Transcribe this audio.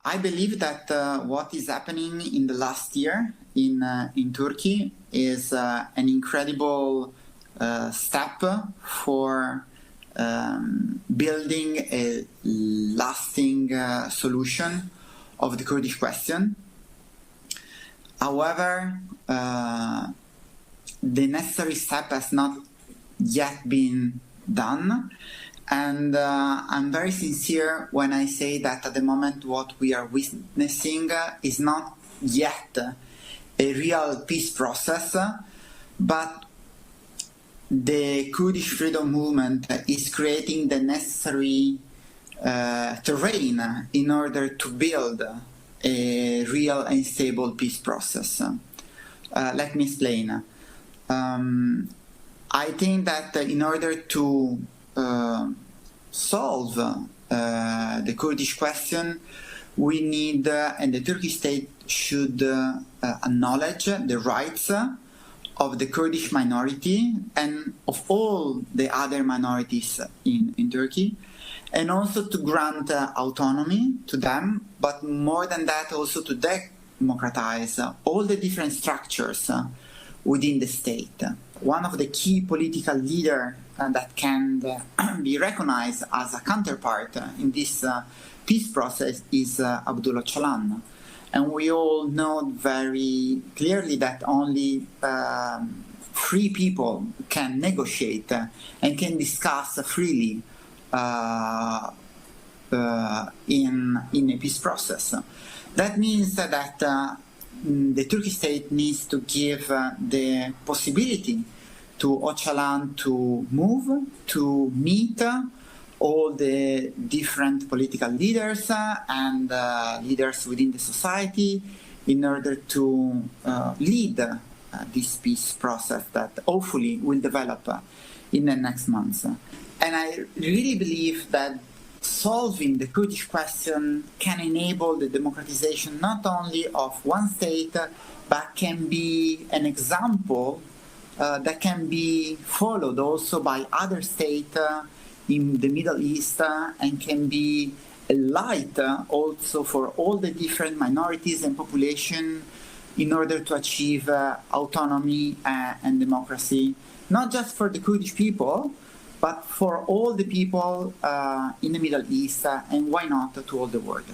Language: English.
I believe that what is happening in the last year in Turkey is an incredible step for building a lasting solution of the Kurdish question. However, the necessary step has not yet been done. And I'm very sincere when I say that at the moment what we are witnessing is not yet a real peace process, but the Kurdish freedom movement is creating the necessary terrain in order to build a real and stable peace process. Let me explain. I think that in order to solve the Kurdish question, we need, and the Turkish state should acknowledge the rights of the Kurdish minority and of all the other minorities in Turkey, and also to grant autonomy to them, but more than that also to democratize all the different structures within the state. One of the key political leaders that can be recognized as a counterpart in this peace process is Abdullah Öcalan. And we all know very clearly that only free people can negotiate and can discuss freely in a peace process. That means that the Turkish state needs to give the possibility to Öcalan to move, to meet all the different political leaders and leaders within the society in order to lead this peace process that hopefully will develop in the next months. And I really believe that solving the Kurdish question can enable the democratization not only of one state, but can be an example that can be followed also by other states in the Middle East and can be a light also for all the different minorities and population in order to achieve autonomy and democracy, not just for the Kurdish people, but for all the people in the Middle East and why not to all the world.